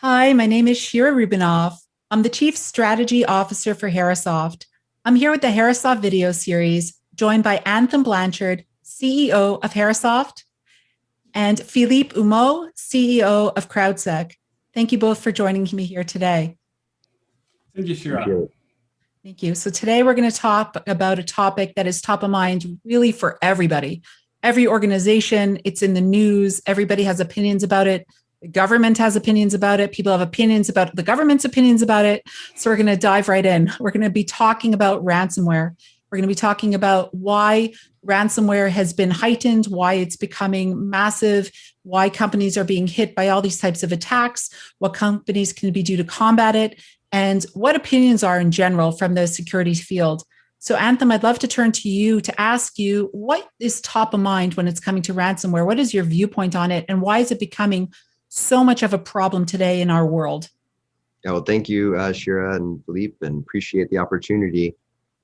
Hi, my name is Shira Rubinoff. I'm the Chief Strategy Officer for Herasoft. I'm here with the Herasoft video series, joined by Anthem Blanchard, CEO of Herasoft, and Philippe Humeau, CEO of CrowdSec. Thank you both for joining me here today. Thank you, Shira. Thank you. So today we're going to talk about a topic that is top of mind really for everybody. Every organization, it's in the news. Everybody has opinions about it. The government has opinions about it. People have opinions about the government's opinions about it. So we're going to dive right in. We're going to be talking about ransomware. We're going to be talking about why ransomware has been heightened, why it's becoming massive, why companies are being hit by all these types of attacks, what companies can be do to combat it, and what opinions are in general from the security field. So Anthem, I'd love to turn to you to ask you, what is top of mind when it's coming to ransomware? What is your viewpoint on it? And why is it becoming so much of a problem today in our world? Yeah, well, thank you, Shira and Philippe, and appreciate the opportunity.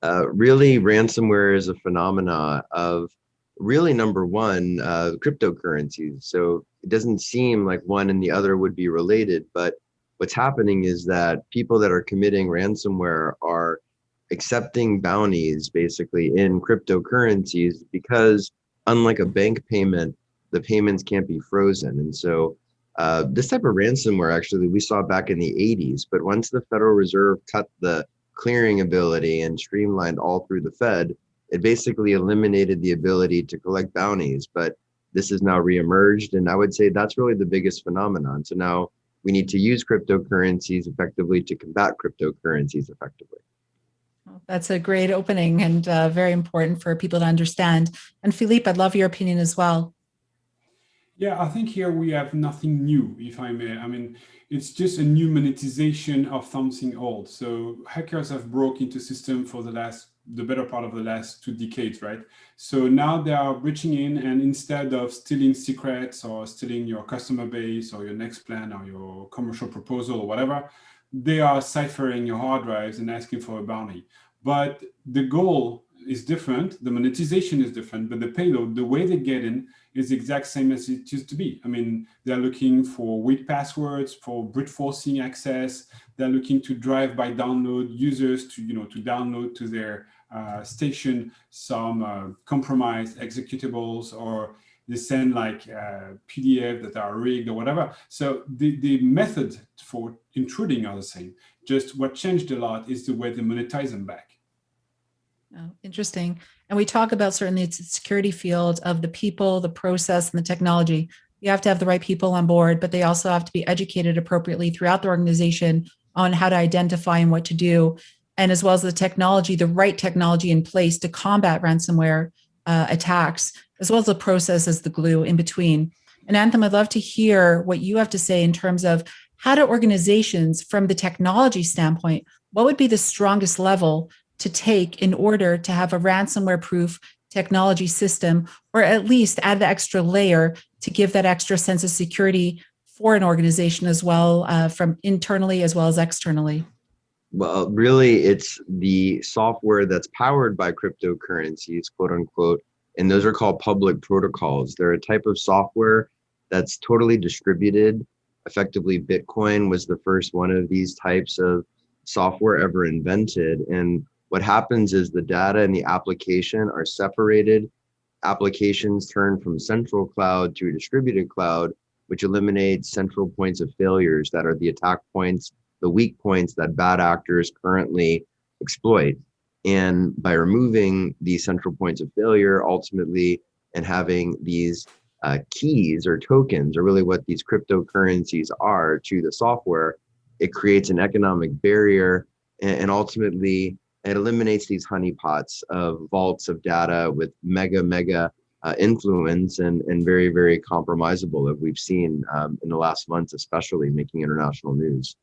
Really, ransomware is a phenomena of really, number one, cryptocurrencies. So it doesn't seem like one and the other would be related, but what's happening is that people that are committing ransomware are accepting bounties basically in cryptocurrencies because unlike a bank payment, the payments can't be frozen. And so this type of ransomware, actually, we saw back in the 80s, but once the Federal Reserve cut the clearing ability and streamlined all through the Fed, it basically eliminated the ability to collect bounties. But this has now reemerged, and I would say that's really the biggest phenomenon. So now we need to use cryptocurrencies effectively to combat cryptocurrencies effectively. That's a great opening and very important for people to understand. And Philippe, I'd love your opinion as well. Yeah, I think here we have nothing new, if I may. I mean, it's just a new monetization of something old. So hackers have broke into system for the better part of the last 2 decades, right? So now they are reaching in, and instead of stealing secrets or stealing your customer base or your next plan or your commercial proposal or whatever, they are ciphering your hard drives and asking for a bounty. But the goal is different, the monetization is different, but the payload, the way they get in, is the exact same as it used to be. I mean, they're looking for weak passwords, for brute forcing access. They're looking to drive by download users to, to download to their station some compromised executables, or they send like PDF that are rigged or whatever. So the method for intruding are the same. Just what changed a lot is the way they monetize them back. Oh, interesting. And we talk about certainly it's the security field of the people, the process, and the technology. You have to have the right people on board, but they also have to be educated appropriately throughout the organization on how to identify and what to do, and as well as the right technology in place to combat ransomware attacks, as well as the process as the glue in between. And Anthem, I'd love to hear what you have to say in terms of how do organizations, from the technology standpoint, what would be the strongest level to take in order to have a ransomware proof technology system, or at least add the extra layer to give that extra sense of security for an organization as well, from internally as well as externally? Well, really, it's the software that's powered by cryptocurrencies, quote unquote, and those are called public protocols. They're a type of software that's totally distributed. Effectively, Bitcoin was the first one of these types of software ever invented. And what happens is the data and the application are separated. Applications turn from central cloud to a distributed cloud, which eliminates central points of failures that are the attack points, the weak points that bad actors currently exploit. And by removing these central points of failure, ultimately, and having these keys or tokens, are really what these cryptocurrencies are to the software, it creates an economic barrier, and ultimately it eliminates these honeypots of vaults of data with mega influence and very, very compromisable, as we've seen in the last months, especially making international news.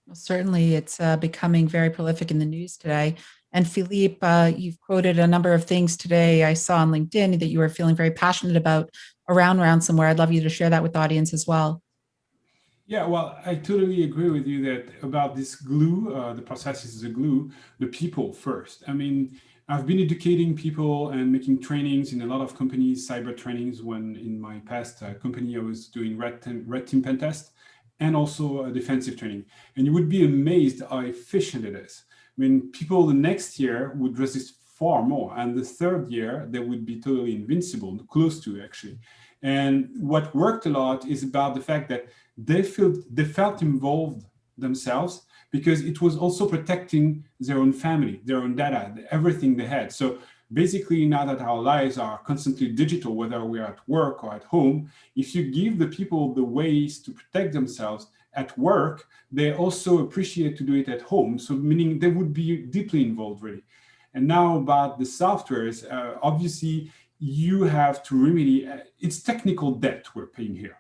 Well, certainly, it's becoming very prolific in the news today. And Philippe, you've quoted a number of things today. I saw on LinkedIn that you were feeling very passionate about around ransomware. I'd love you to share that with the audience as well. Yeah, well, I totally agree with you that about this glue, the process is the glue, the people first. I mean, I've been educating people and making trainings in a lot of companies, cyber trainings, when in my past company I was doing red team pen test. and also defensive training. And you would be amazed how efficient it is. I mean, people the next year would resist far more, and the third year they would be totally invincible, close to actually. And what worked a lot is about the fact that they felt involved themselves, because it was also protecting their own family, their own data, everything they had. So basically, now that our lives are constantly digital, whether we're at work or at home, if you give the people the ways to protect themselves at work, they also appreciate to do it at home. So meaning they would be deeply involved, really. And now about the softwares, obviously, you have to remedy, it's technical debt we're paying here,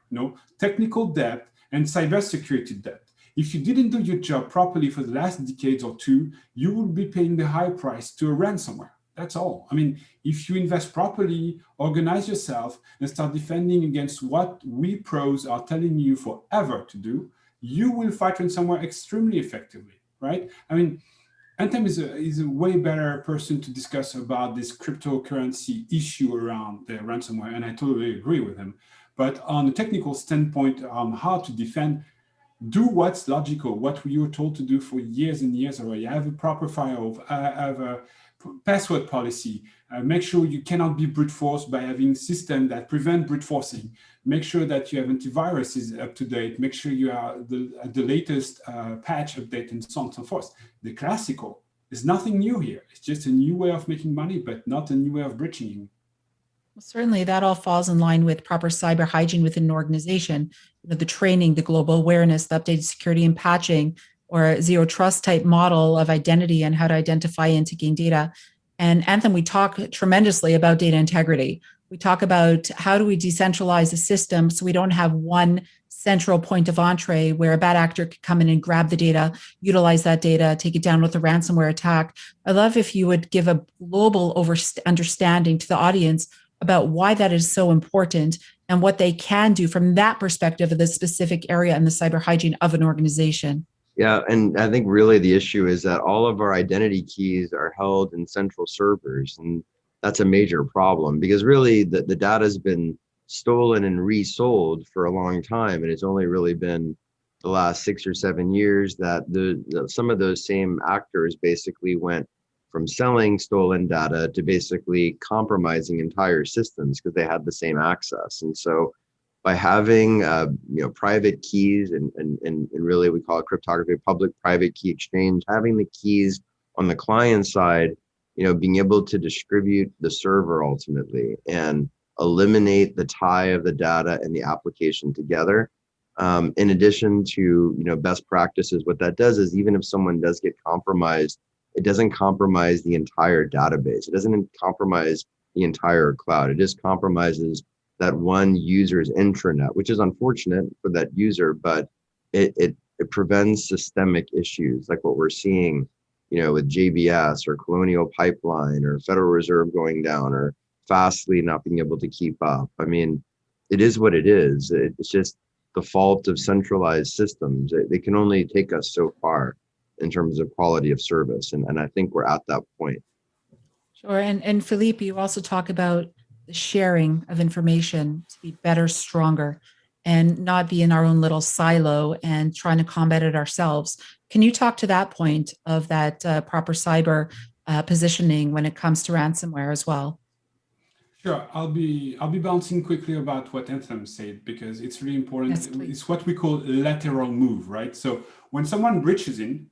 technical debt and cybersecurity debt. If you didn't do your job properly for the last decades or two, you would be paying the high price to a ransomware. That's all. I mean, if you invest properly, organize yourself, and start defending against what we pros are telling you forever to do, you will fight ransomware extremely effectively, right? I mean, Anthem is a way better person to discuss about this cryptocurrency issue around the ransomware, and I totally agree with him. But on a technical standpoint, on how to defend, do what's logical, what you were told to do for years and years already. Have a proper firewall, have a password policy, make sure you cannot be brute forced by having systems that prevent brute forcing, make sure that you have antiviruses up to date, make sure you are the latest patch update, and so on and so forth. The classical, there's nothing new here. It's just a new way of making money, but not a new way of breaching. Well, certainly that all falls in line with proper cyber hygiene within an organization, the training, the global awareness, the updated security and patching, or a zero trust type model of identity and how to identify and to gain data. And Anthem, we talk tremendously about data integrity. We talk about how do we decentralize the system so we don't have one central point of entree where a bad actor could come in and grab the data, utilize that data, take it down with a ransomware attack. I'd love if you would give a global understanding to the audience about why that is so important and what they can do from that perspective of the specific area and the cyber hygiene of an organization. Yeah, and I think really the issue is that all of our identity keys are held in central servers, and that's a major problem because really the data has been stolen and resold for a long time, and it's only really been the last 6 or 7 years that some of those same actors basically went from selling stolen data to basically compromising entire systems because they had the same access. And so by having private keys and really we call it cryptography, public-private key exchange, having the keys on the client side, being able to distribute the server ultimately and eliminate the tie of the data and the application together. In addition to best practices, what that does is even if someone does get compromised, it doesn't compromise the entire database. It doesn't compromise the entire cloud. It just compromises that one user's intranet, which is unfortunate for that user, but it prevents systemic issues like what we're seeing, with JBS or Colonial Pipeline or Federal Reserve going down or Fastly not being able to keep up. I mean, it is what it is. It's just the fault of centralized systems. They can only take us so far in terms of quality of service. And I think we're at that point. Sure. And Philippe, you also talk about the sharing of information to be better, stronger, and not be in our own little silo and trying to combat it ourselves. Can you talk to that point of that proper cyber positioning when it comes to ransomware as well? Sure, I'll be bouncing quickly about what Anthem said because it's really important. Yes, please. It's what we call lateral move, right? So when someone breaches in,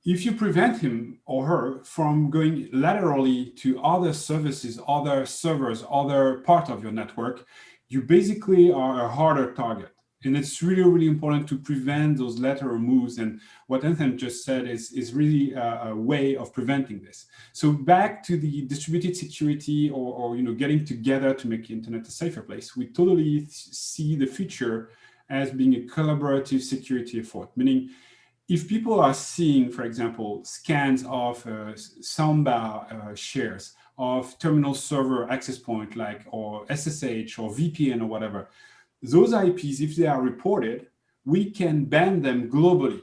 if you prevent him or her from going laterally to other services, other servers, other part of your network, you basically are a harder target. And it's really, really important to prevent those lateral moves. And what Anthem just said is really a way of preventing this. So back to the distributed security or getting together to make the internet a safer place, we totally see the future as being a collaborative security effort, meaning if people are seeing, for example, scans of soundbar shares of terminal server access point or SSH or VPN or whatever, those IPs, if they are reported, we can ban them globally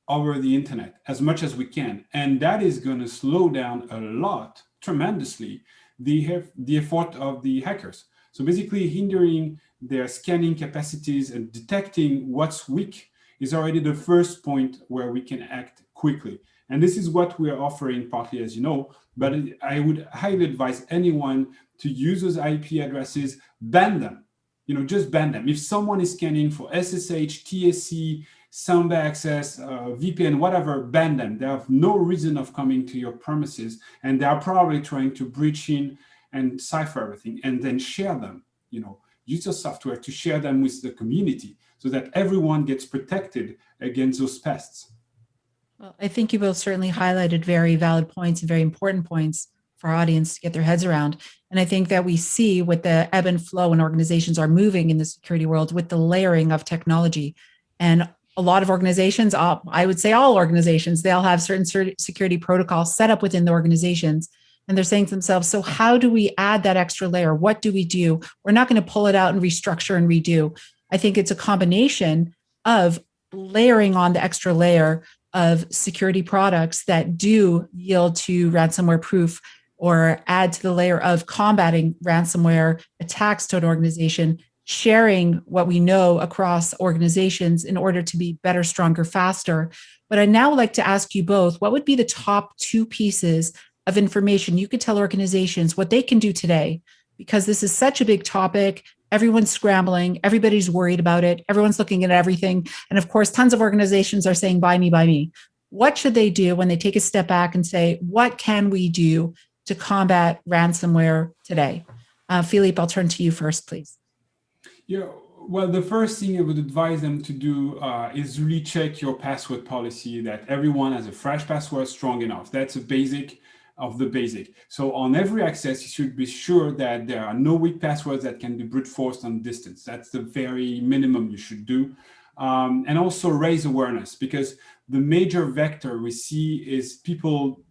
over the internet as much as we can. And that is going to slow down a lot, tremendously, the effort of the hackers. So basically hindering their scanning capacities and detecting what's weak is already the first point where we can act quickly. And this is what we are offering partly, as you know, but I would highly advise anyone to use those IP addresses, ban them, just ban them. If someone is scanning for SSH, TSC, Samba access, VPN, whatever, ban them. They have no reason of coming to your premises, and they are probably trying to breach in and cipher everything and then share them. Use your software to share them with the community so that everyone gets protected against those pests. Well, I think you both certainly highlighted very valid points and very important points for our audience to get their heads around. And I think that we see with the ebb and flow when organizations are moving in the security world with the layering of technology. And a lot of organizations, I would say all organizations, they'll have certain security protocols set up within the organizations. And they're saying to themselves, so how do we add that extra layer? What do we do? We're not going to pull it out and restructure and redo. I think it's a combination of layering on the extra layer of security products that do yield to ransomware proof or add to the layer of combating ransomware attacks to an organization, sharing what we know across organizations in order to be better, stronger, faster. But I'd now like to ask you both, what would be the top two pieces of information you could tell organizations what they can do today? Because this is such a big topic. Everyone's scrambling. Everybody's worried about it. Everyone's looking at everything. And of course, tons of organizations are saying, buy me, buy me. What should they do when they take a step back and say, what can we do to combat ransomware today? Philippe, I'll turn to you first, please. Yeah, well, the first thing I would advise them to do is really check your password policy, that everyone has a fresh password strong enough. That's a basic of the basic. So on every access, you should be sure that there are no weak passwords that can be brute forced on distance. That's the very minimum you should do. And also raise awareness, because the major vector we see is people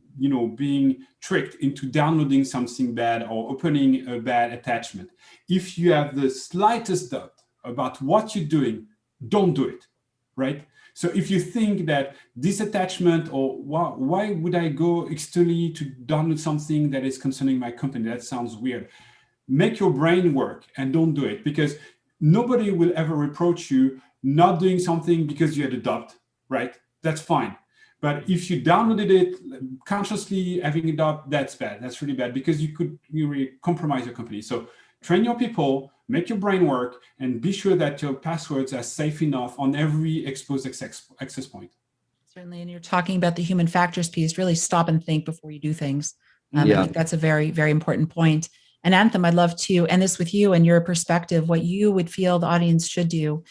being tricked into downloading something bad or opening a bad attachment. If you have the slightest doubt about what you're doing, don't do it, right? So if you think that this attachment, or why would I go externally to download something that is concerning my company? That sounds weird. Make your brain work and don't do it, because nobody will ever reproach you not doing something because you had a doubt, right? That's fine. But if you downloaded it consciously, having a doubt, that's bad. That's really bad, because you really compromise your company. So train your people, make your brain work, and be sure that your passwords are safe enough on every exposed access point. Certainly, and you're talking about the human factors piece, really stop and think before you do things. I think that's a very, very important point. And Anthem, I'd love to end this with you and your perspective, what you would feel the audience should do,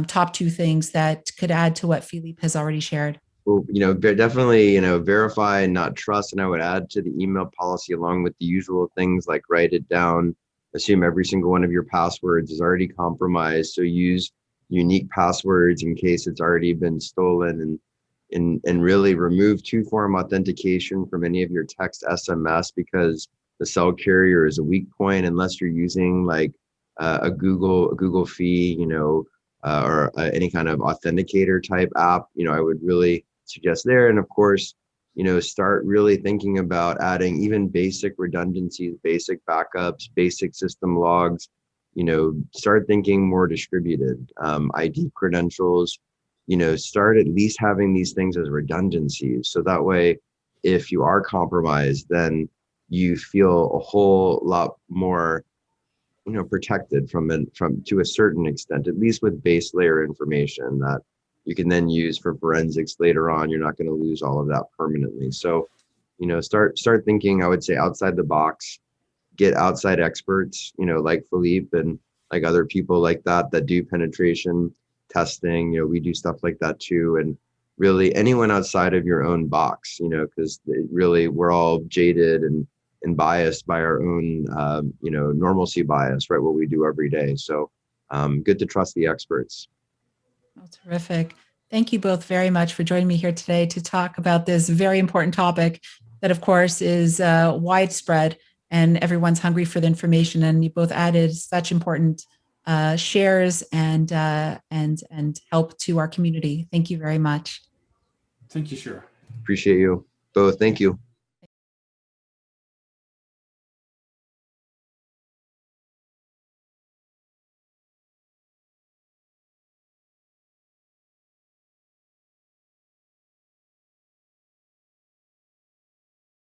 top two things that could add to what Philippe has already shared. Well, definitely, verify and not trust. And I would add to the email policy, along with the usual things like write it down, assume every single one of your passwords is already compromised. So use unique passwords in case it's already been stolen, and really remove two-form authentication from any of your text SMS, because the cell carrier is a weak point unless you're using like a Google fee, or any kind of authenticator type app. I would really suggest there. And of course, start really thinking about adding even basic redundancies, basic backups, basic system logs. Start thinking more distributed. ID credentials, start at least having these things as redundancies. So that way, if you are compromised, then you feel a whole lot more protected from to a certain extent, at least with base layer information that you can then use for forensics later on. You're not going to lose all of that permanently. So, start thinking, I would say, outside the box, get outside experts, like Philippe and like other people like that do penetration testing. We do stuff like that too. And really anyone outside of your own box, because really we're all jaded and biased by our own, normalcy bias, right? What we do every day. So good to trust the experts. Oh, terrific. Thank you both very much for joining me here today to talk about this very important topic that, of course, is widespread and everyone's hungry for the information. And you both added such important shares and help to our community. Thank you very much. Thank you, Shira. Appreciate you both. Thank you.